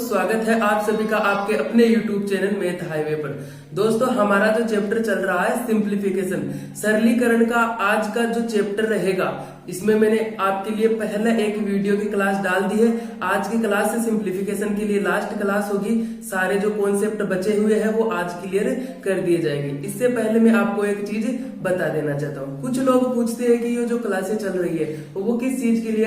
स्वागत है आप सभी का आपके अपने YouTube चैनल मैथ हाईवे पर। दोस्तों, हमारा जो चैप्टर चल रहा है सिंप्लीफिकेशन, सरलीकरण का आज का जो चैप्टर रहेगा, इसमें मैंने आपके लिए पहले एक वीडियो की क्लास डाल दी है। आज की क्लास से सिंप्लीफिकेशन के लिए लास्ट क्लास होगी। सारे जो कॉन्सेप्ट बचे हुए हैं वो आज क्लियर कर दिए जाएंगे। इससे पहले मैं आपको एक चीज बता देना चाहता हूँ। कुछ लोग पूछते हैं कि ये जो क्लासें चल रही है वो किस चीज के लिए,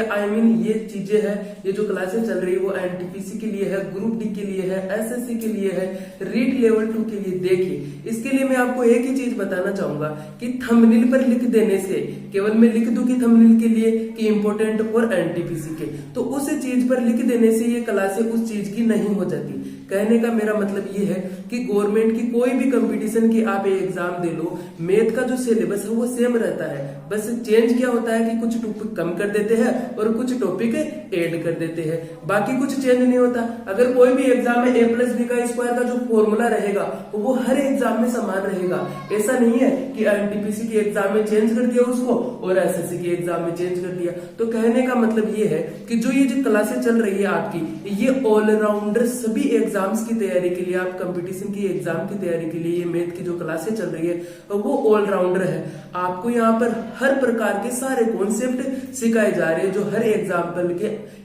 ये चीजें हैं, ये जो क्लासें चल रही है वो एनटीपीसी के लिए है, ग्रुप डी के लिए है, एसएससी के लिए है, रीट लेवल 2 के लिए। देखिए, इसके लिए मैं आपको एक ही चीज बताना चाहूंगा कि थंबनेल पर लिख देने से, केवल मैं लिख दूं कि थंबनेल के लिए कि इंपोर्टेंट फॉर एनटीपीसी के, तो उस चीज पर लिख देने से ये क्लासें उस चीज की नहीं हो जाती। कहने का मेरा मतलब ये है कि गवर्नमेंट की कोई भी कंपटीशन की आप एग्जाम दे लो, मैथ का जो सिलेबस है वो सेम रहता है। बस चेंज क्या होता है कि कुछ टॉपिक कम कर देते हैं और कुछ टॉपिक ऐड कर देते हैं, बाकी कुछ चेंज नहीं होता। अगर कोई भी एग्जाम में a+b का स्क्वायर का जो फॉर्मूला रहेगा वो हर एग्जाम में समान रहेगा। ऐसा नहीं है कि एनटीपीसी के एग्जाम में चेंज कर दिया उसको और एसएससी के एग्जाम में चेंज कर दिया। तो कहने का मतलब ये है कि जो ये जो क्लासें चल रही है आपकी, ये ऑलराउंडर सभी एग्जाम्स की तैयारी के लिए, आप कंपटीशन की एग्जाम की तैयारी के लिए ये मैथ की जो क्लासें चल रही है वो ऑलराउंडर है। आपको यहाँ पर हर प्रकार के सारे कॉन्सेप्ट सिखाए जा रहे हैं जो हर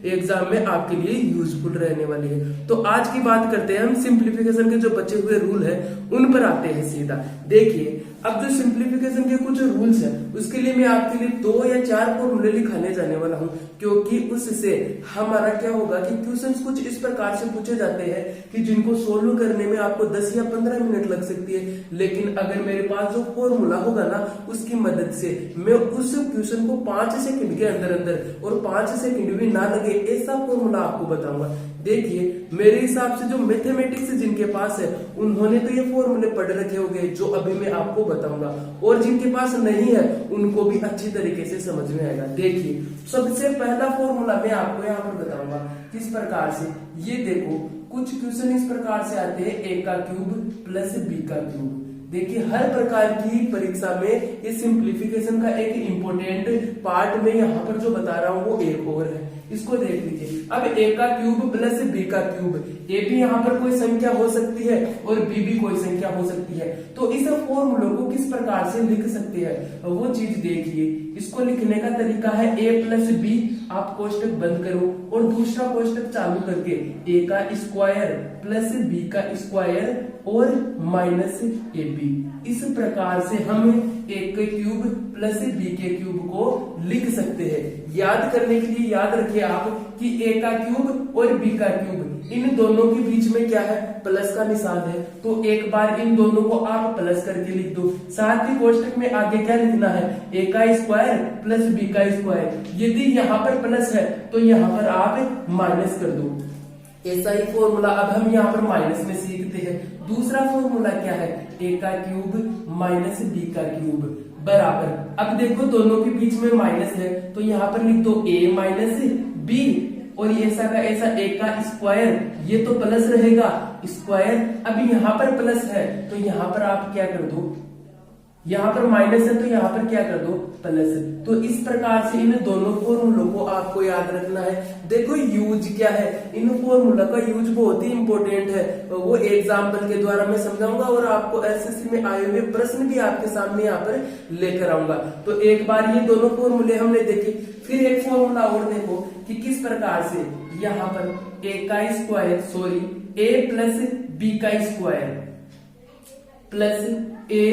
एग्जाम में आपके लिए यूजफुल रहने वाली है। तो आज की बात करते हैं हम सिंप्लीफिकेशन के जो बचे हुए रूल है उन पर आते हैं सीधा। देखिए, अब जो सिंप्लीफिकेशन के कुछ रूल्स हैं उसके लिए मैं आपके लिए 2 या 4 फॉर्मूले लिखाने जाने वाला हूं, क्योंकि उससे हमारा क्या होगा कि क्वेश्चंस कुछ इस प्रकार से पूछे जाते हैं कि जिनको सोल्व करने में आपको 10 या 15 मिनट लग सकती है, लेकिन अगर मेरे पास जो फॉर्मूला होगा ना उसकी मदद से मैं उस क्वेश्चन को 5 सेकंड के अंदर और 5 सेकंड भी ना लगे ऐसा फॉर्मूला आपको बताऊंगा। देखिए, मेरे हिसाब से जो मैथमेटिक्स जिनके पास है उन्होंने तो ये फॉर्मूले पढ़ रखे होंगे जो अभी मैं आपको बताऊंगा, और जिनके पास नहीं है उनको भी अच्छी तरीके से समझ में आएगा। देखिए, सबसे पहला फॉर्मूला मैं आपको यहाँ पर बताऊंगा किस प्रकार से। ये देखो, कुछ क्वेश्चन इस प्रकार से आते हैं, a का क्यूब प्लस b का क्यूब। देखिए, हर प्रकार की परीक्षा में ये सिंप्लीफिकेशन का एक इम्पोर्टेंट पार्ट में यहाँ पर जो बता रहा हूँ वो एक और है, इसको देख लीजिए। अब a का क्यूब प्लस b का क्यूब, a भी यहाँ पर कोई संख्या हो सकती है और b भी कोई संख्या हो सकती है, तो इस फॉर्मूले को किस प्रकार से लिख सकते हैं वो चीज देखिए। इसको लिखने का तरीका है a+b, आप कोष्टक बंद करो और दूसरा कोष्टक चालू करके a का स्क्वायर प्लस b का स्क्वायर और माइनस ab। इस प्रकार से हम a के क्यूब प्लस b के क्यूब को लिख सकते हैं। याद करने के लिए याद रखिए आप कि a का क्यूब और b का क्यूब, इन दोनों के बीच में क्या है, प्लस का निशान है, तो एक बार इन दोनों को आप प्लस करके लिख दो। साथ ही कोष्टक में आगे क्या लिखना है, a का स्क्वायर प्लस b का स्क्वायर। यदि यहाँ पर प्लस है तो यहाँ पर आप माइनस कर दो। ऐसा ही फॉर्मूला अब हम यहाँ पर माइनस में सीखते हैं। दूसरा फॉर्मूला क्या है, a का क्यूब माइनस b का क्यूब बराबर, अब देखो दोनों के बीच में माइनस है तो यहाँ पर लिख दो a माइनस b, और ऐसा का ऐसा a का स्क्वायर, ये तो प्लस रहेगा स्क्वायर। अब यहाँ पर प्लस है तो यहाँ पर आप क्या कर दो, यहाँ पर माइनस है तो यहाँ पर क्या कर दो, प्लस। तो इस प्रकार से इन दोनों फॉर्मूलों को आपको याद रखना है। देखो, यूज क्या है, इन फॉर्मूला का यूज बहुत ही इंपॉर्टेंट है, वो एग्जाम्पल के द्वारा मैं समझाऊंगा और आपको एसएससी में आए हुए प्रश्न भी आपके सामने यहाँ पर लेकर आऊंगा। तो एक बार ये दोनों फॉर्मूले हमने देखे, फिर एक फॉर्मूला और देखो कि किस प्रकार से यहाँ पर a प्लस b का square plus a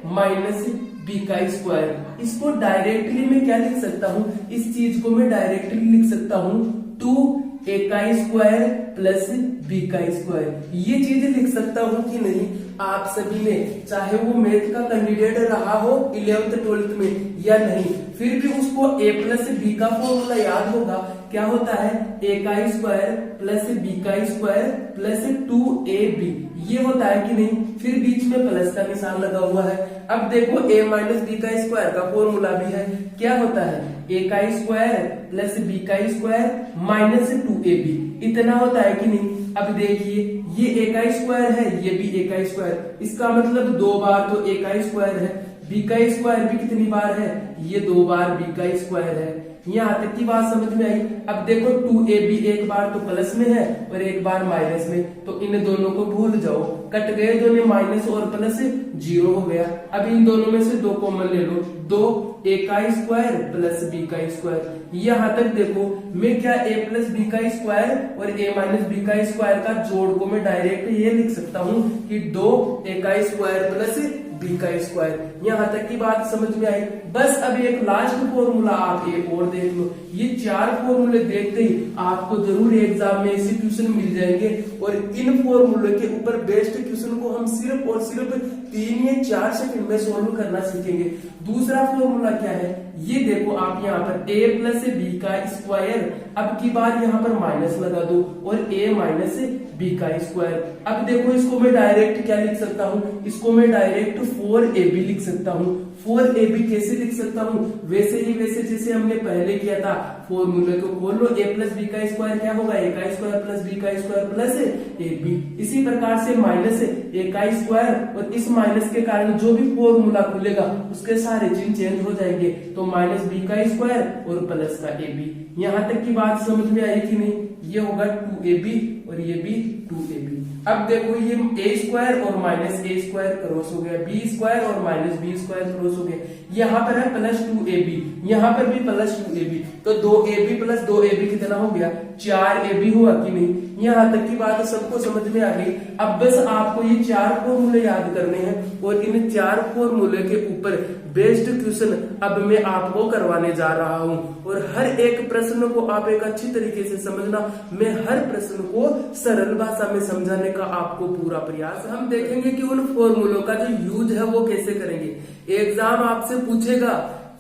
minus b का स्क्वायर, इसको डायरेक्टली मैं क्या लिख सकता हूँ, इस चीज को मैं डायरेक्टली लिख सकता हूँ 2a का स्क्वायर प्लस b का स्क्वायर। ये चीज लिख सकता हूँ कि नहीं, आप सभी ने, चाहे वो मैथ का कैंडिडेट रहा हो 11th 12th में या नहीं, फिर भी उसको a प्लस b का फॉर्मूला याद होगा। क्या होता है, a का स्क्वायर प्लस b का स्क्वायर प्लस 2ab, ये होता है कि नहीं, फिर बीच में प्लस का निशान लगा हुआ है। अब देखो, a माइनस b का स्क्वायर का फॉर्मूला भी है, क्या होता है, a का स्क्वायर प्लस b का स्क्वायर माइनस 2ab, इतना होता है कि नहीं। अब देखिए, ये a का स्क्वायर है, ये भी a का स्क्वायर, इसका मतलब 2 बार तो a का स्क्वायर है, b का स्क्वायर भी कितनी बार है, ये 2 बार b का स्क्वायर है। यहाँ तक की बात समझ में आई। अब देखो 2ab एक बार तो प्लस में है और एक बार माइनस में, तो इन दोनों को भूल जाओ, कट गए दोनों, माइनस और प्लस 0 हो गया। अब इन दोनों में से 2 कॉमन ले लो, 2a का स्क्वायर प्लस b का स्क्वायर। यहाँ तक देखो मैं क्या a प्लस b का स्क्वायर और a माइनस b का स्क्वायर का जोड़ को मैं डायरेक्ट ये लिख सकता हूँ कि 2a का स्क्वायर प्लस b का स्क्वायर। यहाँ तक की बात समझ में आई। बस अब एक लास्ट फॉर्मूला आप एक और देख लो। ये 4 फॉर्मूले देखते ही आपको जरूर एग्जाम में ऐसे क्वेश्चन मिल जाएंगे और इन फॉर्मूले के ऊपर बेस्ड क्वेश्चन को हम सिर्फ और सिर्फ 3 या 4 सेकंड में सोल्व करना सीखेंगे। दूसरा फॉर्मूला क्या है ये देखो आप यहाँ पर a प्लस b का स्क्वायर, अब की बार यहाँ पर माइनस लगा दो और a माइनस b का स्क्वायर। अब देखो इसको मैं डायरेक्ट क्या लिख सकता हूँ, इसको मैं डायरेक्ट 4ab लिख सकता हूँ। 4ab कैसे लिख सकता हूँ, वैसे ही वैसे जैसे हमने पहले किया था, फॉर्मूले को खोल लो, a प्लस b का स्क्वायर क्या होगा, a का स्क्वायर प्लस b का स्क्वायर प्लस ab। इसी प्रकार से माइनस a का स्क्वायर और इस माइनस के कारण जो भी फॉर्मूला खुलेगा उसके सारे चिन्ह चेंज हो जाएंगे, तो माइनस b का स्क्वायर और प्लस का ab। यहाँ तक की बात समझ में आई कि नहीं, ये होगा 2ab और ये भी 2ab। अब देखो ये a स्क्वायर और माइनस a स्क्वायर क्रॉस हो गया, b स्क्वायर और माइनस b स्क्वायर क्रॉस हो गया, यहाँ पर है प्लस 2ab, यहाँ पर भी प्लस 2ab, तो 2ab प्लस 2ab कितना हो गया, 4ab हुआ कि नहीं। यहाँ तक की बात सबको समझ में आ गई। अब बस आपको ये 4 फॉर्मूले याद करने हैं और इन 4 फॉर्मूले के ऊपर बेस्ड क्वेश्चन अब मैं आपको करवाने जा रहा हूँ और हर एक प्रश्न को आप एक अच्छी तरीके से समझना। मैं हर प्रश्न को सरल भाषा में समझाने का आपको पूरा प्रयास। हम देखेंगे कि उन फॉर्मूलों का जो यूज है वो कैसे करेंगे। एग्जाम आपसे पूछेगा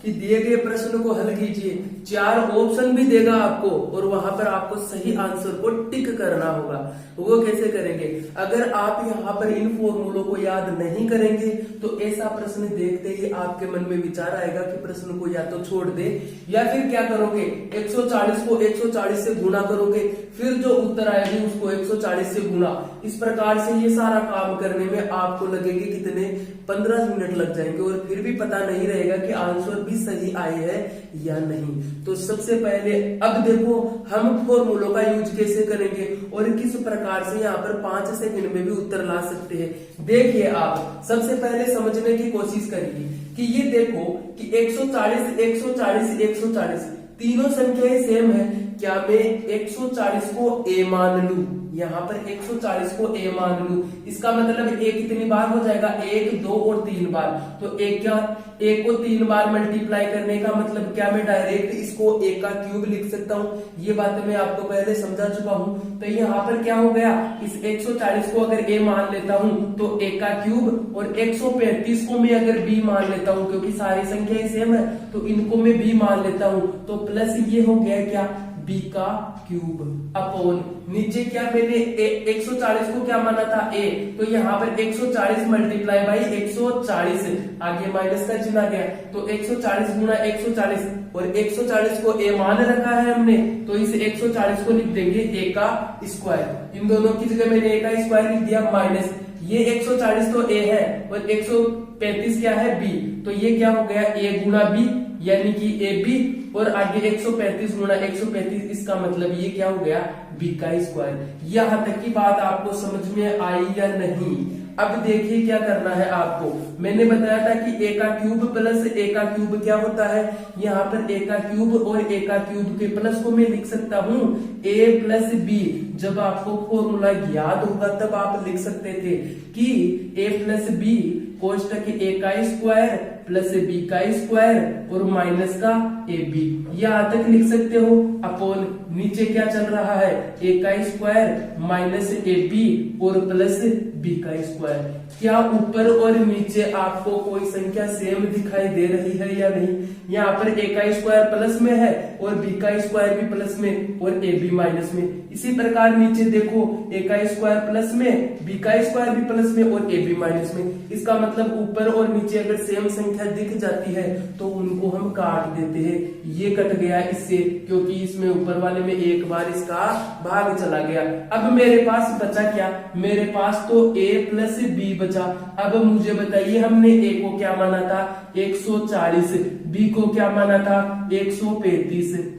कि दिए गए प्रश्न को हल कीजिए, 4 ऑप्शन भी देगा आपको और वहां पर आपको सही आंसर को टिक करना होगा। वो कैसे करेंगे, अगर आप यहाँ पर इन फॉर्मूलों को याद नहीं करेंगे तो ऐसा प्रश्न देखते ही आपके मन में विचार आएगा कि प्रश्न को या तो छोड़ दे या फिर क्या करोगे, 140 को 140 से गुणा करोगे, फिर जो उत्तर आएगी उसको 140 से गुणा। इस प्रकार से ये सारा काम करने में आपको लगेंगे कितने, 15 मिनट लग जाएंगे और फिर भी पता नहीं रहेगा कि आंसर भी सही आए है या नहीं। तो सबसे पहले अब देखो हम फॉर्मूलों का यूज कैसे करेंगे और किस प्रकार से यहाँ पर 5 सेकंड में भी उत्तर ला सकते हैं। देखिए आप सबसे पहले समझने की कोशिश करिए कि ये देखो कि 140 140 140 तीनों संख्याएं सेम है, क्या मैं 140 को a मान लू, यहाँ पर 140 को a मान लू, इसका मतलब a कितनी बार हो जाएगा, 1 2 और 3 बार, तो एक क्या, a को 3 बार मल्टीप्लाई करने का मतलब क्या, मैं डायरेक्ट इसको a का क्यूब लिख सकता हूँ। ये बात मैं आपको पहले समझा चुका हूँ। तो यहाँ पर क्या हो गया, इस 140 को अगर a मान लेता हूँ तो a का क्यूब और 135 को मैं अगर b मान लेता हूँ, क्योंकि सारी संख्याएं सेम है तो इनको मैं b मान लेता हूँ, तो प्लस ये हो गया क्या, b का क्यूब अपॉन नीचे क्या मैंने 140 को क्या माना था a, तो यहाँ पर 140 मल्टीप्लाई बाई 140, आगे माइनस का चिन्ह आ गया, तो 140 गुना 140 और 140 को a मान रखा है हमने, तो इस 140 को लिख देंगे a का स्क्वायर। इन दोनों की जगह मैंने a का स्क्वायर लिख दिया माइनस, ये 140 तो a है और 135 क्या है b, तो ये क्या हो गया a गुना b यानी कि ab और आगे 135 गुना 135, इसका मतलब ये क्या हो गया, b का स्क्वायर। यहाँ तक की बात आपको समझ में आई या नहीं। अब देखिए क्या करना है आपको, मैंने बताया था कि a का क्यूब प्लस a का क्यूब क्या होता है, यहाँ पर a का क्यूब और a का क्यूब के प्लस को मैं लिख सकता हूँ a प्लस b। जब आपको फॉर्मूला याद होगा तब आप लिख सकते थे कि a प्लस b कोष्टक a का स्क्वायर प्लस b का स्क्वायर और माइनस का ab, यहाँ तक लिख सकते हो। अपॉन नीचे क्या चल रहा है, a का स्क्वायर माइनस ab और प्लस b का स्क्वायर। क्या ऊपर और नीचे आपको कोई संख्या सेम दिखाई दे रही है या नहीं। यहाँ पर a का स्क्वायर प्लस में है और b का स्क्वायर भी प्लस में और ab माइनस में। इसी प्रकार नीचे देखो a का स्क्वायर प्लस में, b का स्क्वायर भी प्लस में और ab माइनस में। इसका मतलब ऊपर और नीचे अगर सेम संख्या दिख जाती है तो उनको हम काट देते हैं। ये कट गया इससे, क्योंकि इसमें ऊपर वाले में एक बार इसका भाग चला गया। अब मेरे पास बचा क्या, मेरे पास तो a प्लस b बचा। अब मुझे बताइए हमने a को क्या माना था 140, b को क्या माना था 135, 135।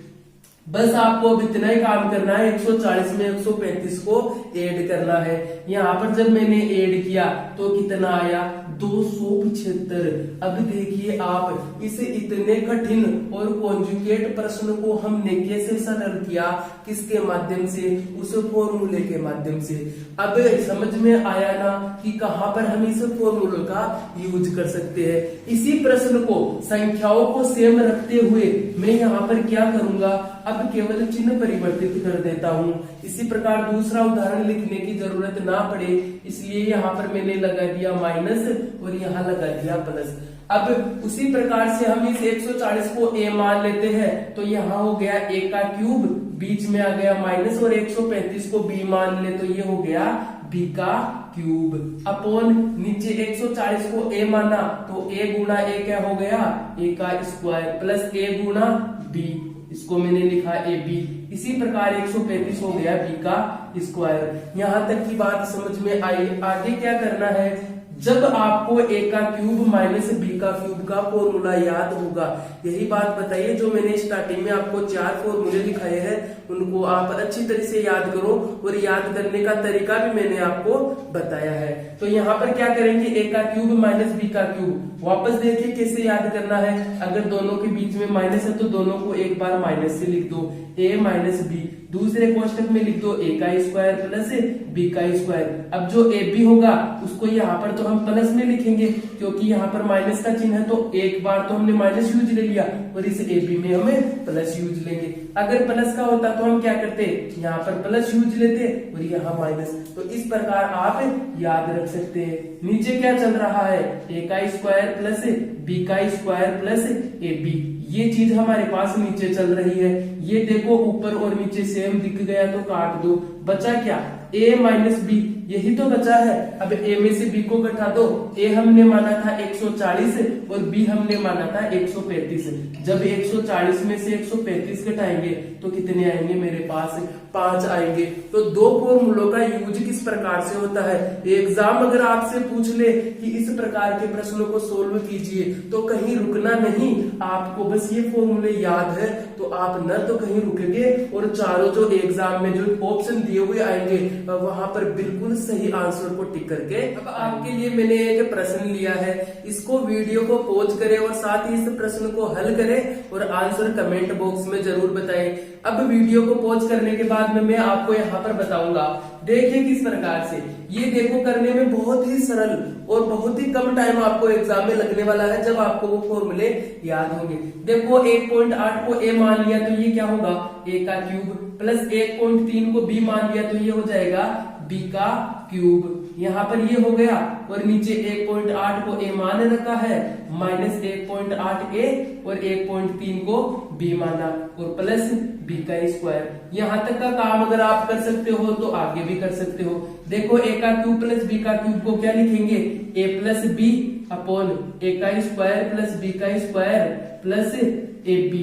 बस आपको अब इतना ही काम करना है, 140 में 135 को ऐड करना है। यहाँ पर जब मैंने ऐड किया तो कितना आया, 275। अब देखिए आप, इस इतने कठिन और कॉन्जुगेट प्रश्न को हमने कैसे सरल किया, किसके माध्यम से, उस फॉर्मूले के माध्यम से। अब समझ में आया ना कि कहाँ पर हम इस फॉर्मूले का यूज कर सकते हैं। इसी प्रश्न को संख्याओं को सेम रखते हुए मैं यहाँ पर क्या करूंगा, अब केवल चिन्ह परिवर्तित कर देता हूँ। इसी प्रकार दूसरा उदाहरण लिखने की जरूरत ना पड़े, इसलिए यहाँ पर मैंने लगा दिया माइनस और यहाँ लगा दिया प्लस। अब उसी प्रकार से हम इस 140 को a मान लेते हैं, तो यहाँ हो गया a का क्यूब, बीच में आ गया माइनस, और 135 को b मान ले तो ये हो गया b का क्यूब, अपॉन नीचे 140 को a माना तो a गुना a क्या हो गया, a का square, plus a Guna b, इसको मैंने लिखा ए बी। इसी प्रकार 135 हो गया बी का स्क्वायर। यहाँ तक की बात समझ में आई। आगे क्या करना है, जब आपको ए का क्यूब माइनस बी का क्यूब का फॉर्मूला याद होगा, यही बात बताइए जो मैंने स्टार्टिंग में आपको 4 फॉर्मूले दिखाए हैं, उनको आप अच्छी तरह से याद करो, और याद करने का तरीका भी मैंने आपको बताया है। तो यहाँ पर क्या करेंगे, ए का क्यूब माइनस बी का क्यूब, वापस देखिए कैसे याद करना है। अगर दोनों के बीच में माइनस है तो दोनों को एक बार माइनस से लिख दो, ए माइनस बी, दूसरे कोष्टक में लिख दो ए का स्क्वायर प्लस बी का स्क्वायर। अब जो ए बी होगा उसको यहाँ पर तो हम प्लस में लिखेंगे, क्योंकि यहाँ पर माइनस का चिन्ह है, तो एक बार तो हमने माइनस यूज ले लिया और इस ए बी में हमें प्लस यूज लेंगे। अगर प्लस का होता तो हम क्या करते, यहाँ पर प्लस यूज लेते और यहाँ माइनस। तो इस प्रकार आप याद रख सकते हैं। नीचे क्या चल रहा है, ए का स्क्वायर प्लस बी का स्क्वायर प्लस ए बी, ये चीज हमारे पास नीचे चल रही है। ये देखो ऊपर और नीचे सेम दिख गया तो काट दो, बचा क्या, a माइनस बी, यही तो बचा है। अब a में से b को घटा दो, a हमने माना था 140 और b हमने माना था 135। जब 140 में से 135 घटाएंगे तो कितने आएंगे, मेरे पास 5 आएंगे। तो दो फॉर्मूलों का यूज किस प्रकार से होता है। एग्जाम अगर आपसे पूछ ले कि इस प्रकार के प्रश्नों को सोल्व कीजिए तो कहीं रुकना नहीं, आपको बस ये फॉर्मूले याद है तो आप न तो कहीं रुकेंगे, और चारों जो एग्जाम में जो ऑप्शन दिए हुए आएंगे वहां पर बिल्कुल सही आंसर को टिक करके। अब आपके लिए मैंने एक प्रश्न लिया है, इसको वीडियो को पॉज करें और साथ ही इस प्रश्न को हल करें और आंसर कमेंट बॉक्स में जरूर बताएं। अब वीडियो को पॉज करने के बाद में मैं आपको यहाँ पर बताऊंगा, देखिए किस प्रकार से। ये देखो करने में बहुत ही सरल और बहुत ही कम टाइम आपको एग्जाम में लगने वाला है जब आपको वो फॉर्मूले याद होंगे। देखो 1.8 को a मान लिया तो ये क्या होगा, a का क्यूब, प्लस 1.3 को b मान लिया तो ये हो जाएगा b का क्यूब। यहाँ पर ये हो गया, और नीचे 1.8 को a मान रखा है, माइनस 1.8 a और 1.3 को b माना, और प्लस b का स्क्वायर। यहाँ तक का काम अगर आप कर सकते हो तो आगे भी कर सकते हो। देखो a का क्यूब प्लस b का क्यूब को क्या लिखेंगे, a plus b upon a का स्क्वायर प्लस b का स्क्वायर प्लस ab,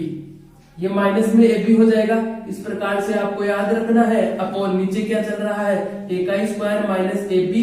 ये माइनस में ab हो जाएगा। इस प्रकार से आपको याद रखना है, अपॉन नीचे क्या चल रहा है, a का square minus ab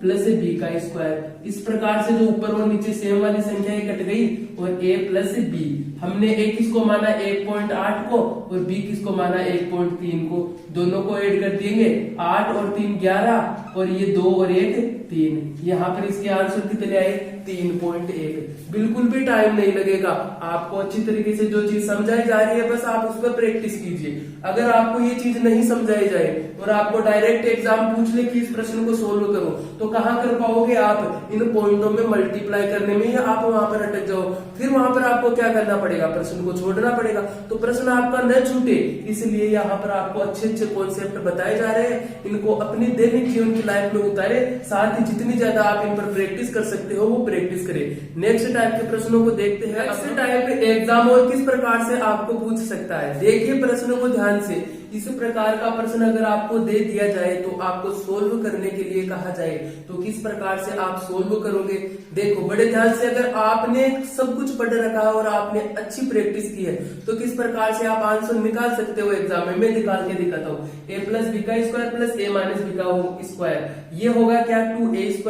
plus b का स्क्वायर। इस प्रकार से जो ऊपर और नीचे सेम वाली संख्या कट गई, और a प्लस b, हमने a किसको माना 1.8 को और b किसको माना 1.3 को, दोनों को ऐड कर देंगे, 8 और 3 11, और ये 2 और 1 3। यहाँ पर इसके आंसर कितने आए, 3.1। बिल्कुल भी टाइम नहीं लगेगा, आपको अच्छी तरीके से जो चीज समझाई जा रही है बस आप उस पर प्रैक्टिस कीजिए। अगर आपको ये चीज नहीं समझाई जाए और आपको डायरेक्ट एग्जाम पूछ ले कि इस प्रश्न को सोल्व करो, तो कहाँ कर पाओगे आप, इन पॉइंटों में मल्टीप्लाई करने में, या आप वहां पर अटक जाओ। फिर वहां पर आपको क्या करना पड़ेगा, प्रश्न को छोड़ना पड़ेगा। तो प्रश्न आपका न छूटे, इसलिए यहाँ पर आपको अच्छे अच्छे कॉन्सेप्ट बताए जा रहे हैं, इनको अपनी दैनिक जीवन की लाइफ में उतारे। साथ ही जितनी ज्यादा आप इन पर प्रैक्टिस कर सकते हो वो प्रैक्टिस करें। नेक्स्ट टाइप के प्रश्नों को देखते हैं। नेक्स्ट टाइप एग्जाम और किस प्रकार से आपको पूछ सकता है, देखिए प्रश्नों को ध्यान से। इस प्रकार का प्रश्न अगर आपको दे दिया जाए तो आपको सोल्व करने के लिए कहा जाए तो किस प्रकार से आप सोल्व करोगे। देखो बड़े ध्यान से, अगर आपने सब कुछ पढ़ रखा है और आपने अच्छी प्रैक्टिस की है तो किस प्रकार से आप आंसर निकाल सकते हो एग्जाम में। मैं निकाल के दिखाता हूँ। ए प्लस बी का स्क्वायर प्लस ए माइनस बी का स्क्वायर, ये होगा क्या 2a²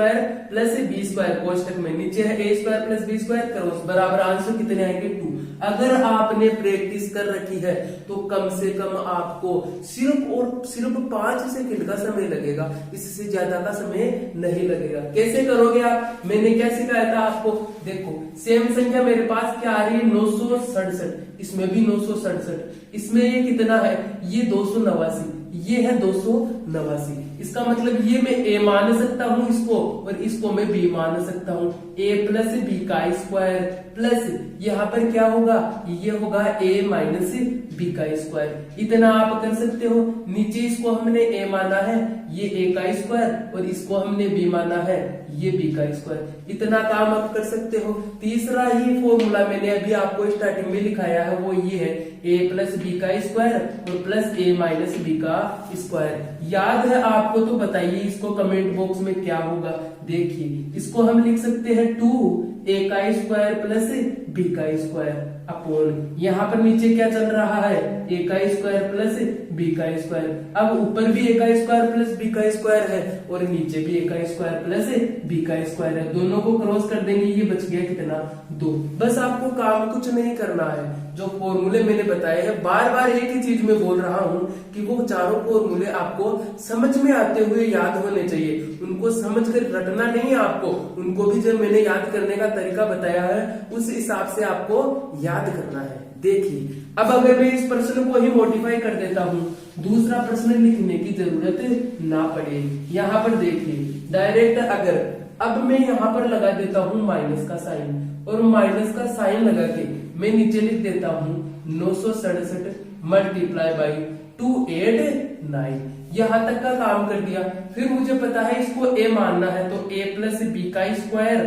प्लस b² कोष्टक में, नीचे है a² प्लस b² क्रॉस बराबर आंसर कितने आएंगे 2। अगर आपने प्रैक्टिस कर रखी है तो कम से कम आपको सिर्फ 5 सेकंड का समय लगेगा, इससे ज्यादा का समय नहीं लगेगा। कैसे करोगे आप, मैंने क्या सिखाया था आपको। देखो सेम संख्या मेरे पास क्या आ रही है 967, इसमें भी 967, इसमें ये कितना है, ये 289, ये है 289। इसका मतलब ये मैं a मान सकता हूं इसको और इसको मैं b मान सकता हूं। a प्लस बी का स्क्वायर प्लस यहाँ पर क्या होगा, ये होगा a माइनस बी का स्क्वायर। इतना आप कर सकते हो। नीचे इसको हमने a माना है, ये a का स्क्वायर, और इसको हमने b माना है, ये b का स्क्वायर। इतना काम आप कर सकते हो। तीसरा ही फॉर्मूला मैंने अभी आपको स्टार्टिंग में लिखाया है, वो ये है a प्लस बी का स्क्वायर और प्लस a माइनस बी का स्क्वायर। याद है आपको तो बताइए इसको कमेंट बॉक्स में क्या होगा। देखिए इसको हम लिख सकते हैं 2a का स्क्वायर प्लस b का स्क्वायर अपॉन, यहाँ पर नीचे क्या चल रहा है a का स्क्वायर प्लस b का स्क्वायर। अब ऊपर भी a का स्क्वायर प्लस b का स्क्वायर है और नीचे भी a का स्क्वायर प्लस b का स्क्वायर है। दोनों को क्रॉस कर देंगे, ये बच गया कितना 2। बस आपको काम कुछ नहीं करना है, जो फॉर्मूले मैंने बताए हैं बार बार एक ही चीज में बोल रहा हूँ कि वो चारों फॉर्मूले आपको समझ में आते हुए याद होने चाहिए। उनको समझ कर रटना नहीं है आपको, उनको भी जब मैंने याद करने का तरीका बताया है उस हिसाब से आपको याद करना है। देखिए अब अगर मैं इस प्रश्न को ही मॉडिफाई कर देता हूँ, दूसरा प्रश्न लिखने की जरूरत ना पड़े। यहाँ पर देखिए डायरेक्ट अगर अब मैं यहाँ पर लगा देता हूँ माइनस का साइन, और माइनस का साइन लगा के मैं नीचे लिख देता हूँ 967 मल्टीप्लाई बाई 289। यहां तक का काम कर दिया। फिर मुझे पता है इसको a मानना है तो a प्लस बी का स्क्वायर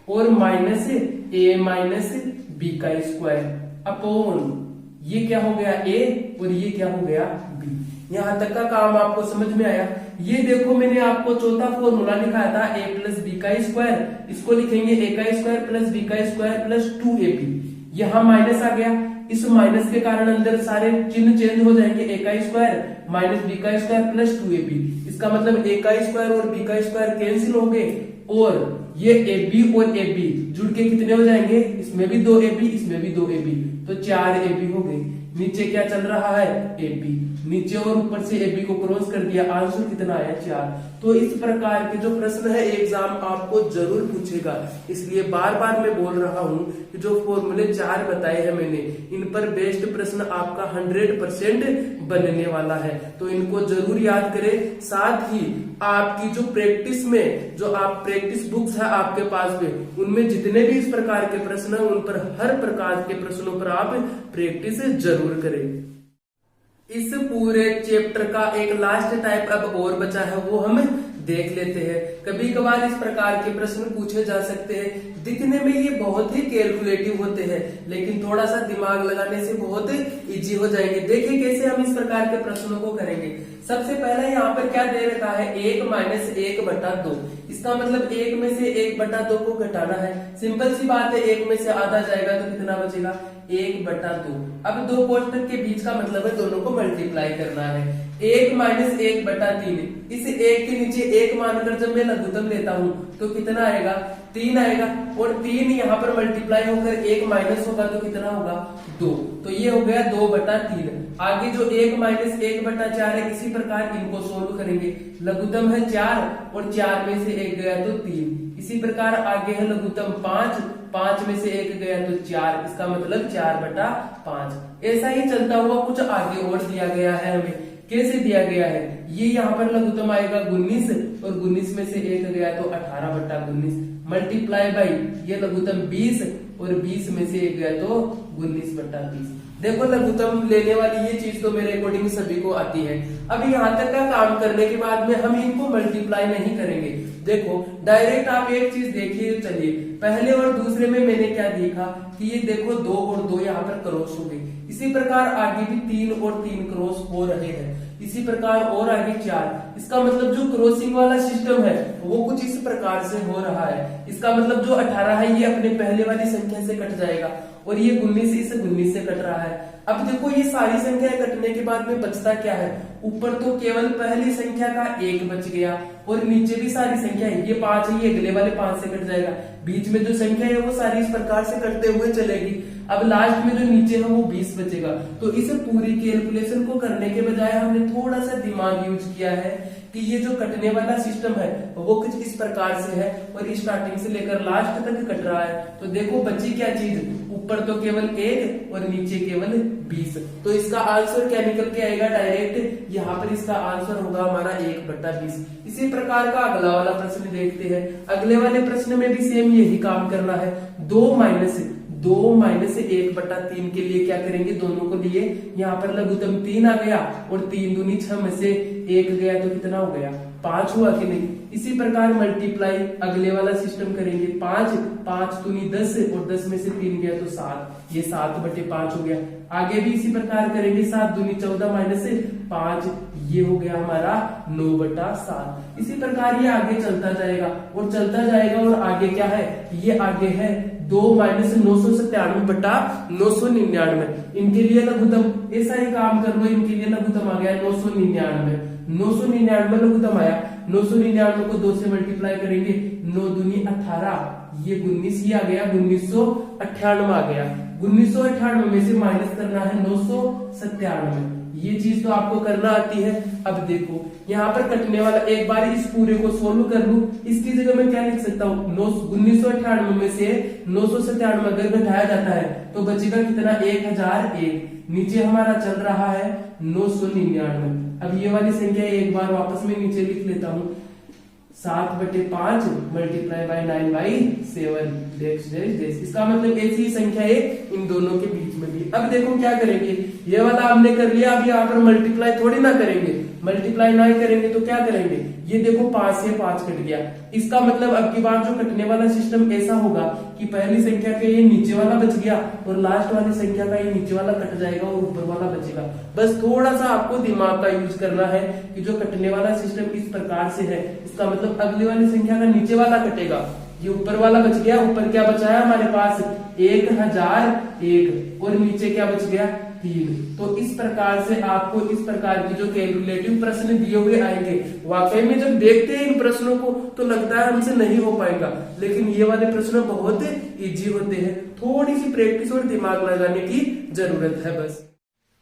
और माइनस a माइनस बी का स्क्वायर अपॉन, ये क्या हो गया a और ये क्या हो गया b। यहां तक का काम आपको समझ में आया। ये देखो मैंने आपको चौथा फॉर्मूला लिखाया था a प्लस बी का स्क्वायर, इसको लिखेंगे a का स्क्वायर प्लस b का स्क्वायर प्लस 2ab। यहाँ माइनस आ गया, इस माइनस के कारण अंदर सारे चिन्ह चेंज हो जाएंगे, a का स्क्वायर माइनस बी का स्क्वायर प्लस 2ab। इसका मतलब a का स्क्वायर और b का स्क्वायर कैंसिल हो गए और ये ab और ab जुड़ के कितने हो जाएंगे, इसमें भी 2ab इसमें भी 2ab, तो 4ab हो गए। नीचे क्या चल रहा है ab, नीचे और ऊपर से ab को क्रॉस कर दिया, आंसर कितना आया 4। तो इस प्रकार के जो प्रश्न है एग्जाम आपको जरूर पूछेगा, इसलिए बार बार मैं बोल रहा हूँ कि जो फॉर्मूले 4 बताए हैं मैंने, इन पर बेस्ड प्रश्न आपका 100% बनने वाला है, तो इनको जरूर याद करें। साथ ही आपकी जो प्रैक्टिस में जो आप प्रैक्टिस बुक्स है आपके पास में, उनमें जितने भी इस प्रकार के प्रश्न है उन पर हर प्रकार के प्रश्नों पर आप प्रैक्टिस जरूर करें। इस पूरे चैप्टर का एक लास्ट टाइप अब और बचा है, वो हम देख लेते हैं। कभी कभार इस प्रकार के प्रश्न पूछे जा सकते हैं, दिखने में ये बहुत ही कैलकुलेटिव होते हैं लेकिन थोड़ा सा दिमाग लगाने से बहुत इजी हो जाएंगे। देखिए कैसे हम इस प्रकार के प्रश्नों को करेंगे। सबसे पहले यहाँ पर क्या दे रखा है 1 माइनस 1/2। इसका मतलब 1 में से 1/2 को घटाना है। सिंपल सी बात है, 1 में से आधा जाएगा तो कितना बचेगा 1/2। अब दो कोष्टक के बीच का मतलब है दोनों को मल्टीप्लाई करना है। 1 माइनस 1/3, इस 1 के नीचे 1 मानकर जब मैं लघुत्तम लेता हूँ तो कितना आएगा 3 आएगा, और 3 यहाँ पर मल्टीप्लाई होकर 1 माइनस होगा तो कितना होगा 2, तो ये हो गया 2/3। आगे जो 1 माइनस 1/4 है, इसी प्रकार इनको सोल्व करेंगे। लघुत्तम है 4 और 4 में से 1 गया तो 3। इसी प्रकार आगे है लघुत्तम 5 में से 1 गया तो 4, इसका मतलब 4/5। ऐसा ही चलता हुआ कुछ आगे और दिया गया है हमें। कैसे दिया गया है, ये यहाँ पर लघुत्तम आएगा 19 और 19 में से 1 गया तो 18/19 मल्टीप्लाई बाई ये लघुत्तम 20 और 20 में से 1 गया तो 19/20। देखो लघुत्तम लेने वाली ये चीज तो मेरे अकॉर्डिंग सभी को आती है। अब यहाँ तक का काम करने के बाद में हम इनको मल्टीप्लाई नहीं करेंगे। देखो डायरेक्ट आप एक चीज देखिए, चलिए पहले और दूसरे में मैंने क्या देखा कि ये देखो 2 और 2 यहाँ पर क्रॉस हो गई। इसी प्रकार आगे भी 3 और 3 क्रॉस हो रहे हैं। इसी प्रकार और आगे 4। इसका मतलब जो क्रॉसिंग वाला सिस्टम है वो कुछ इस प्रकार से हो रहा है। इसका मतलब जो 18 है ये अपने पहले वाली संख्या से कट जाएगा और ये 19 इस 19 से कट रहा है। अब देखो ये सारी संख्याएं कटने के बाद में बचता क्या है, ऊपर तो केवल पहली संख्या का 1 बच गया और नीचे भी सारी संख्या है, ये 5 है, ये अगले वाले 5 से कट जाएगा। बीच में जो संख्या है वो सारी इस प्रकार से कटते हुए चलेगी। अब लास्ट में जो नीचे है वो 20 बचेगा। तो इस पूरी कैलकुलेशन को करने के बजाय हमने थोड़ा सा दिमाग यूज किया है कि ये जो कटने वाला सिस्टम है वो कुछ इस प्रकार से है और स्टार्टिंग से लेकर लास्ट तक कट रहा है। तो देखो बची क्या चीज, ऊपर तो केवल 1 और नीचे केवल 20। तो इसका आंसर क्या निकल के आएगा, डायरेक्ट यहाँ पर इसका आंसर होगा हमारा 1/20। इसी प्रकार का अगला वाला प्रश्न देखते हैं। अगले वाले प्रश्न में भी सेम यही काम करना है। 2 माइनस 1/3 के लिए क्या करेंगे, दोनों को लिए यहाँ पर लघुत्तम 3 आ गया और 3 दूनी 6 में से 1 गया तो कितना हो गया, 5 हुआ कि नहीं। इसी प्रकार मल्टीप्लाई अगले वाला सिस्टम करेंगे। 5 दूनी 10 और 10 में से 3 गया तो 7, ये 7/5 हो गया। आगे भी इसी प्रकार करेंगे। 7 दूनी 14 माइनस 5, ये हो गया हमारा 9/7। इसी प्रकार ये आगे चलता जाएगा और चलता जाएगा और आगे क्या है, ये आगे है 2 माइनस 997/999। इनके लिए लघुत्तम ऐसा ही काम कर लो। इनके लिए लघुत्तम आ गया 999 लघुत्तम आया। 999 को 2 से मल्टीप्लाई करेंगे, 9 दूनी 18, ये 19, ये आ गया 1998 आ गया। 1998 में से माइनस करना है 997। ये चीज तो आपको करना आती है। अब देखो यहाँ पर कटने वाला, एक बार इस पूरे को सोल्व कर लूं। इसकी जगह मैं क्या लिख सकता हूँ, 1998 में से 997 अगर घटाया जाता है तो बचेगा कितना, 1001। नीचे हमारा चल रहा है 999। अब ये वाली संख्या एक बार वापस में नीचे लिख लेता हूँ, 7/5 मल्टीप्लाई बाय 9/7। इसका मतलब ऐसी ही संख्या है इन दोनों के बीच में भी। अब देखो क्या करेंगे, ये वाला हमने कर लिया। अब यहाँ पर मल्टीप्लाई थोड़ी ना करेंगे, मल्टीप्लाई ना करेंगे तो क्या करेंगे, ये देखो 5 से 5 कट गया। इसका मतलब अब की बार जो कटने वाला सिस्टम ऐसा होगा कि पहली संख्या का ये नीचे वाला बच गया और लास्ट वाली संख्या का ये नीचे वाला कट जाएगा और ऊपर वाला बचेगा। बस थोड़ा सा आपको दिमाग का यूज करना है कि जो कटने वाला सिस्टम इस प्रकार से है, इसका मतलब अगली वाली संख्या का नीचे वाला कटेगा, ये ऊपर वाला बच गया। ऊपर क्या बचा है हमारे पास, 1001 और नीचे क्या बच गया, 3। तो इस प्रकार से आपको इस प्रकार की जो कैलकुलेटिव प्रश्न दिए हुए आएंगे, वाकई में जब देखते हैं इन प्रश्नों को तो लगता है हमसे नहीं हो पाएगा, लेकिन ये वाले प्रश्न बहुत इजी होते हैं। थोड़ी सी प्रैक्टिस और दिमाग लगाने की जरूरत है बस।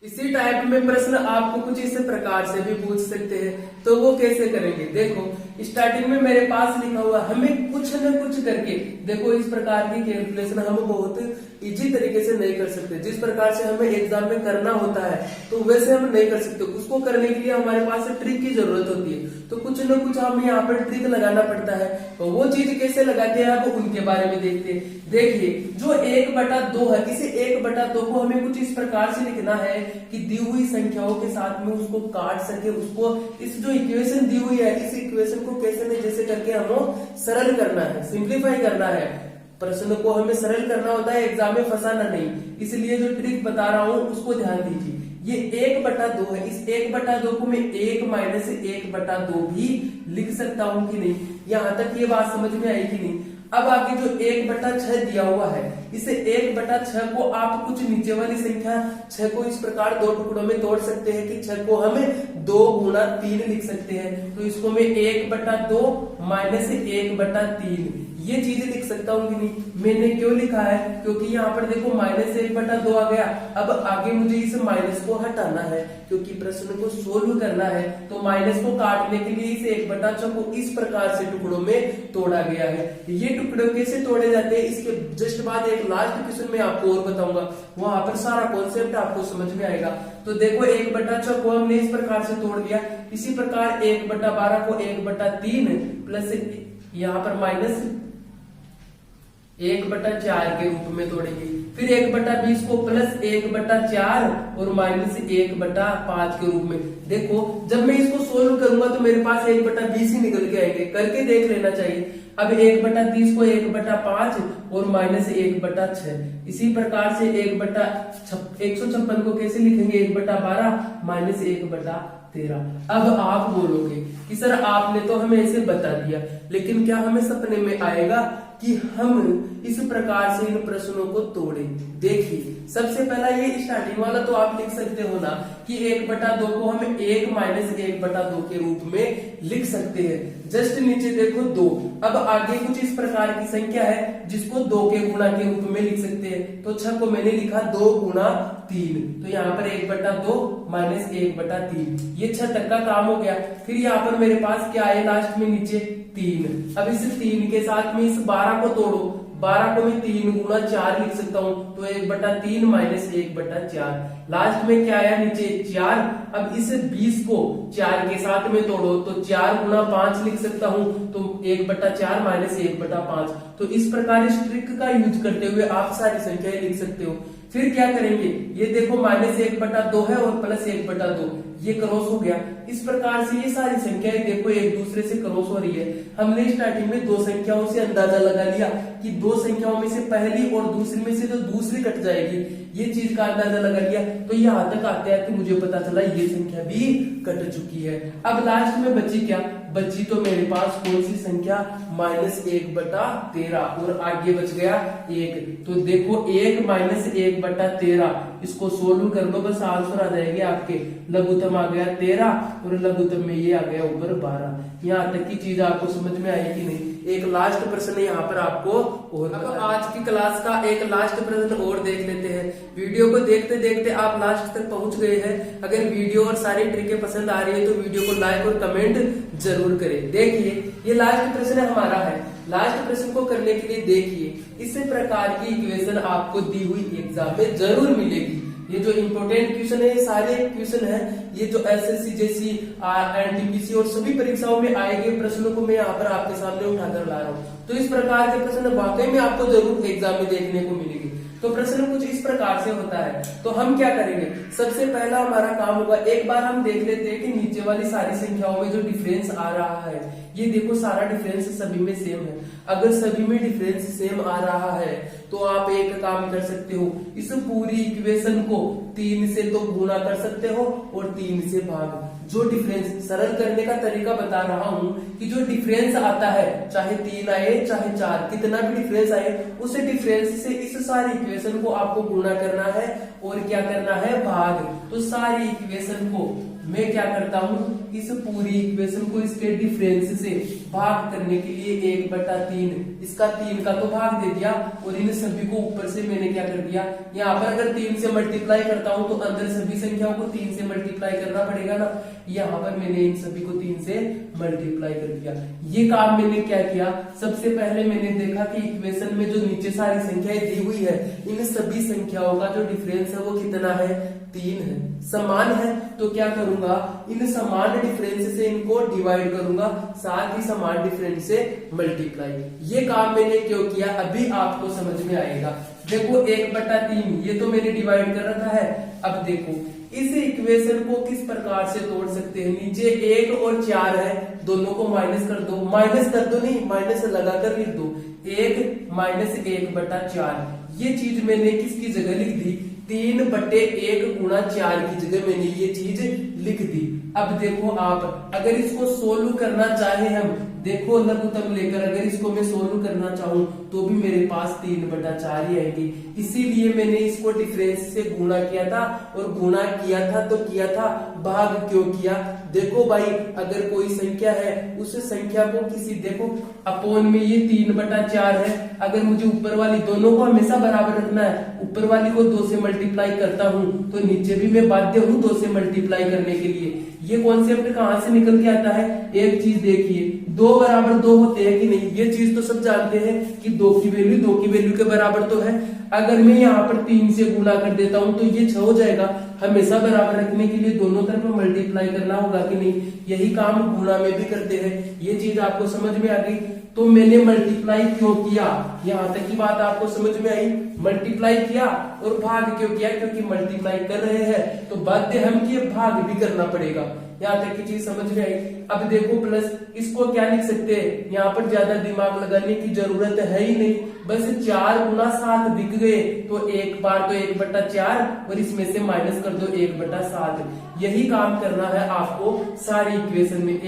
इसी टाइप में प्रश्न आपको कुछ इस प्रकार से भी पूछ सकते हैं, तो वो कैसे करेंगे। देखो स्टार्टिंग में मेरे पास लिखा हुआ, हमें कुछ न कुछ करके, देखो इस प्रकार की कैलकुलेशन हम बहुत इजी तरीके से नहीं कर सकते। जिस प्रकार से हमें एग्जाम में करना होता है तो वैसे हम नहीं कर सकते। उसको करने के लिए हमारे पास ट्रिक की जरूरत होती है, तो कुछ न कुछ हमें यहाँ पर ट्रिक लगाना पड़ता है। तो वो चीज कैसे लगाते हैं अब उनके बारे में देखते हैं। देखिए जो 1/2 है, इसे 1/2 को हमें कुछ इस प्रकार से लिखना है कि दी हुई संख्याओं के साथ में उसको काट सके। उसको इस जो इक्वेशन दी हुई है, इस इक्वेशन को कैसे न जैसे करके हमें सरल करना है, सिंप्लीफाई करना है। प्रश्न को हमें सरल करना होता है, एग्जाम में फंसाना नहीं। इसलिए जो ट्रिक बता रहा हूं उसको ध्यान दीजिए। ये 1/2 है, इस 1/2 को मैं 1 माइनस 1/2 भी लिख सकता हूं कि नहीं। यहां तक ये बात समझ में आई कि नहीं। अब आगे जो 1/6 दिया हुआ है, इसे 1/6 को आप कुछ नीचे वाली संख्या 6 को इस प्रकार 2 टुकड़ों में तोड़ सकते हैं कि 6 को हमें 2 गुणा 3 लिख सकते हैं। तो इसको मैं 1/2 माइनस 1/3 ये चीजें लिख सकता हूँ कि नहीं। मैंने क्यों लिखा है, क्योंकि यहाँ पर देखो माइनस 1/2 आ गया। अब आगे मुझे इस माइनस को हटाना है, क्योंकि प्रश्न को सोल्व करना है। तो माइनस को काटने के लिए इस 1/6 को इस प्रकार से टुकड़ों में तोड़ा गया है। ये टुकड़े कैसे तोड़े जाते हैं, इसके जस्ट बाद एक लास्ट क्वेश्चन में आपको और बताऊंगा, वहां पर सारा कॉन्सेप्ट आपको समझ में आएगा। तो देखो 1/6 को हमने इस प्रकार से तोड़ दिया। इसी प्रकार 1/12 को 1/3 प्लस यहाँ पर माइनस 1/4 के रूप में तोड़ेंगे। फिर 1/20 को +1/4 और -1/5 के रूप में। देखो जब मैं इसको सोल्व करूंगा तो मेरे पास 1/20 ही निकल के आएंगे, करके देख लेना चाहिए। अब 1/30 को 1/5 और -1/6। इसी प्रकार से 156 को कैसे लिखेंगे, 1/12 -1/13। अब आप बोलोगे कि सर आपने तो हमें ऐसे बता दिया, लेकिन क्या हमें सपने में आएगा कि हम इस प्रकार से इन प्रश्नों को तोड़ें? देखिए सबसे पहला ये स्टार्टिंग वाला तो आप लिख सकते हो ना कि 1/2 को हम 1 -1/2 के रूप में लिख सकते हैं। जस्ट नीचे देखो 2। अब आगे कुछ इस प्रकार की संख्या है जिसको 2 के गुणा के रूप में लिख सकते हैं। तो 6 को मैंने लिखा 2 गुणा 3, तो यहाँ पर 1/2 -1/3। ये 6 तक का काम हो गया। फिर यहाँ पर मेरे पास क्या है लास्ट में नीचे 3। अब इस 3 के साथ में इस 12 को तोड़ो। 12 को मैं 3 गुणा 4 लिख सकता हूँ, तो 1/3 -1/4। लास्ट में क्या आया नीचे 4। अब इस 20 को 4 के साथ में तोड़ो तो 4 गुणा 5 लिख सकता हूँ, तो 1/4 -1/5। तो इस प्रकार इस ट्रिक का यूज करते हुए आप सारी संख्याएं लिख सकते हो। फिर क्या करेंगे, ये देखो -1/2 है और +1/2, ये क्रॉस हो गया। इस प्रकार से ये सारी संख्याएं देखो एक दूसरे से क्रॉस हो रही है। हमने स्टार्टिंग में 2 संख्याओं से अंदाजा लगा लिया कि 2 संख्याओं में से पहली और दूसरी में से तो दूसरी कट जाएगी, ये चीज का अंदाजा लगा लिया। तो यहाँ तक आते आते मुझे पता चला ये संख्या भी कट चुकी है। अब लास्ट में बची क्या, बची तो मेरे पास कौन सी संख्या, -1/13 और आगे बच गया 1। तो देखो 1 -1/13, इसको सोल्व कर लो, बस आंसर आ जाएंगे आपके। लघुत्तम आ गया 13 और लघुत्तम में ये आ गया ऊपर 12। यहाँ तक की चीज आपको समझ में आई कि नहीं? एक लास्ट प्रश्न यहाँ पर आपको और अब आज की क्लास का एक लास्ट प्रश्न और देख लेते हैं। वीडियो को देखते देखते आप लास्ट तक पहुंच गए हैं। अगर वीडियो और सारी ट्रिकें पसंद आ रही है तो वीडियो को लाइक और कमेंट जरूर करें। देखिए ये लास्ट प्रश्न हमारा है। लास्ट प्रश्न को करने के लिए देखिए इस प्रकार की इक्वेशन आपको दी हुई एग्जाम में जरूर मिलेगी। ये जो इम्पोर्टेंट क्वेश्चन है, ये सारे क्वेश्चन है, ये जो एसएससी जैसी एनटीपीसी और सभी परीक्षाओं में आए गए प्रश्नों को मैं यहाँ पर आपके सामने उठाकर ला रहा हूँ। तो इस प्रकार के प्रश्न वाकई में आपको जरूर एग्जाम में देखने को मिलेंगे। तो प्रश्न कुछ इस प्रकार से होता है। तो हम क्या करेंगे, सबसे पहला हमारा काम होगा, एक बार हम देख लेते हैं कि नीचे वाली सारी संख्याओं में जो डिफरेंस आ रहा है, ये देखो सारा डिफरेंस सभी में सेम है। अगर सभी में डिफरेंस सेम आ रहा है तो आप एक काम कर सकते हो, इस पूरी इक्वेशन को 3 से तो गुणा कर सकते हो और 3 से भाग। जो डिफरेंस, सरल करने का तरीका बता रहा हूं कि जो डिफरेंस आता है, चाहे 3 आए चाहे 4, कितना भी डिफरेंस आए, उस डिफरेंस से इस सारी इक्वेशन को आपको गुणा करना है और क्या करना है, भाग। तो सारी इक्वेशन को मैं क्या करता हूं, इस पूरी इक्वेशन को इसके डिफरेंस से भाग करने के लिए 1/3, इसका 3 का तो भाग दे दिया और इन सभी को ऊपर से मैंने क्या कर दिया, यहाँ पर अगर 3 से मल्टीप्लाई करता हूं तो अंदर सभी संख्याओं को 3 से मल्टीप्लाई करना पड़ेगा ना। यहाँ पर मैंने इन सभी को 3 से मल्टीप्लाई कर दिया। ये काम मैंने क्या किया, सबसे पहले मैंने देखा कि इक्वेशन में जो नीचे सारी संख्याएं दी हुई है, इन सभी संख्याओं का जो डिफरेंस है वो कितना है, 3 है, समान है। तो क्या करूंगा, इन समान डिफरेंस से इनको डिवाइड करूंगा, साथ ही समान डिफरेंस से मल्टीप्लाई। ये काम मैंने क्यों किया अभी आपको समझ में आएगा। देखो 1/3 ये तो मैंने डिवाइड कर रखा है। अब देखो इस इक्वेशन को किस प्रकार से तोड़ सकते हैं, नीचे 1 और 4 है, दोनों को माइनस कर दो, माइनस कर दो नहीं, माइनस लगाकर लिख दो, 1 - 1/4। ये चीज मैंने किसकी जगह लिख दी, 3/1 गुणा 4 की जगह मैंने ये चीज लिख दी। अब देखो आप अगर इसको सोल्व करना चाहे हम, देखो लघुत्तम लेकर अगर इसको मैं सोल्व करना चाहूं तो भी मेरे पास 3/4 ही आएगी। इसीलिए मैंने इसको डिफरेंस से गुणा किया था, और गुणा किया था तो किया था, भाग क्यों किया। देखो भाई अगर कोई संख्या है उस संख्या को किसी, देखो अपोन में ये 3/4 है, अगर मुझे ऊपर वाली दोनों को हमेशा बराबर रखना है, ऊपर वाली को 2 से मल्टीप्लाई करता हूं तो नीचे भी मैं बाध्य हूं 2 से मल्टीप्लाई करने के लिए। ये कॉन्सेप्ट कहां से निकल के आता है, एक चीज देखिए, 2 = 2 होते हैं कि नहीं, ये चीज तो सब जानते हैं कि 2 की वैल्यू के बराबर तो है। अगर मैं यहाँ पर 3 से गुणा कर देता हूं तो ये 6 हो जाएगा, हमेशा बराबर रखने के लिए दोनों तरफ मल्टीप्लाई करना होगा कि नहीं, यही काम गुणा में भी करते हैं। ये चीज आपको समझ में आ गई। तो मैंने मल्टीप्लाई क्यों किया, यहाँ तक की बात आपको समझ में आई। मल्टीप्लाई किया और भाग क्यों किया, क्योंकि मल्टीप्लाई कर रहे हैं तो बाध्य हम कि भाग भी करना पड़ेगा। यहाँ तक की चीज समझ में आई। अब देखो प्लस, इसको क्या लिख सकते हैं, यहाँ पर ज्यादा दिमाग लगाने की जरूरत है ही नहीं, बस 4 गुना 7 दिख गए तो एक बार तो 1/4 और इसमें से माइनस कर दो 1/7। यही काम करना है आपको सारी इक्वेशन में।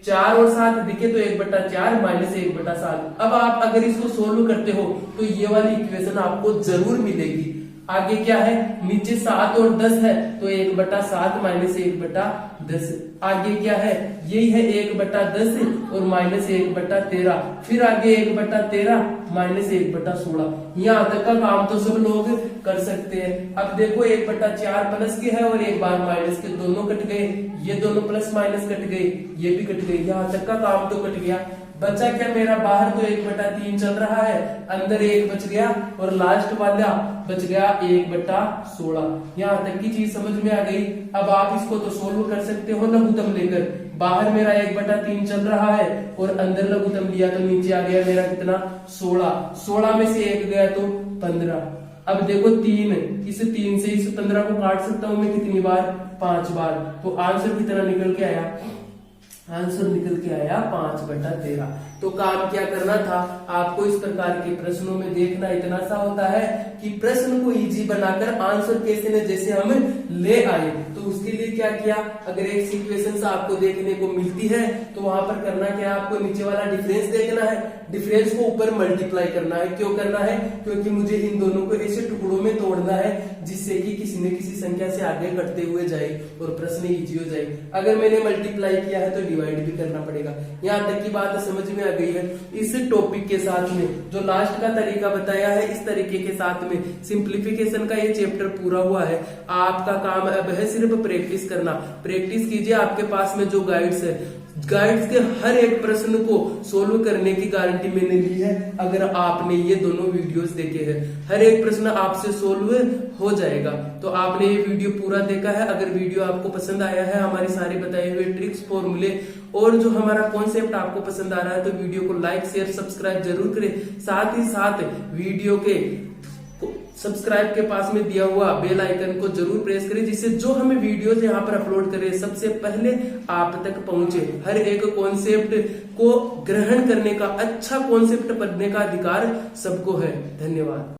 4 और 7 दिखे तो 1/4 माइनस 1/7। अब आप अगर इसको सोल्व करते हो तो ये वाली इक्वेशन आपको जरूर मिलेगी। आगे क्या है, नीचे 7 और 10 है तो 1/7 माइनस 1/10। आगे क्या है, यही है 1/10 और माइनस 1/13। फिर आगे 1/13 माइनस 1/16। यहाँ तक का काम तो सब लोग कर सकते हैं। अब देखो 1/4 प्लस के है और एक बार माइनस के, दोनों कट गए, ये दोनों प्लस माइनस कट गए, ये भी कट गए, यहाँ तक का काम तो कट गया। बचा क्या मेरा, बाहर तो 1/3 चल रहा है, अंदर 1 बच गया और लास्ट वाला बच गया 1/16। यहाँ तक की चीज समझ में आ गई। अब आप इसको तो सोल्व कर सकते हो लघुत्तम लेकर। बाहर मेरा 1/3 चल रहा है और अंदर लघुत्तम लिया तो नीचे आ गया मेरा कितना, 16 में से 1 गया तो 15। अब देखो 3, इस 3 से इस 15 को काट सकता हूं मैं कितनी बार, 5 बार। तो आंसर कितना निकल के आया, आंसर निकल के आया 5/13। तो काम क्या करना था आपको, इस प्रकार के प्रश्नों में देखना इतना सा होता है कि प्रश्न को इजी बनाकर आंसर कैसे न जैसे हम ले आए। तो उसके लिए क्या किया, अगर एक इक्वेशन आपको देखने को मिलती है तो वहां पर करना क्या है, आपको नीचे वाला डिफरेंस देखना है, डिफरेंस को ऊपर मल्टीप्लाई करना है। क्यों करना है, क्योंकि मुझे इन दोनों को ऐसे टुकड़ों में तोड़ना है जिससे कि किसी न किसी संख्या से आगे बढ़ते हुए जाए और प्रश्न इजी हो जाए। अगर मैंने मल्टीप्लाई किया है तो डिवाइड भी करना पड़ेगा। यहाँ तक की बात समझ में आ गई है। इस टॉपिक के साथ में जो लास्ट का तरीका बताया है, इस तरीके के साथ में सिंप्लीफिकेशन का ये चैप्टर पूरा हुआ है। आपका काम अब है सिर्फ प्रैक्टिस करना। प्रैक्टिस कीजिए, आपके पास में जो गाइड्स है, गाइड्स के हर एक प्रश्न को सोल्व करने की गारंटी मैंने ली है। अगर आपने ये दोनों वीडियोस देखे हैं, हर एक प्रश्न आपसे सोल्व हो जाएगा। तो आपने ये वीडियो पूरा देखा है। अगर वीडियो आपको पसंद आया है, हमारे सारे बताए हुए ट्रिक्स, फॉर्मूले और जो हमारा कॉन्सेप्ट आपको पसंद आ रहा है, तो वीडियो को लाइक शेयर सब्सक्राइब जरूर करें। साथ ही साथ वीडियो के सब्सक्राइब के पास में दिया हुआ बेल आइकन को जरूर प्रेस करें, जिससे जो हमें वीडियोस यहाँ पर अपलोड करें सबसे पहले आप तक पहुंचे। हर एक कॉन्सेप्ट को ग्रहण करने का, अच्छा कॉन्सेप्ट पढ़ने का अधिकार सबको है। धन्यवाद।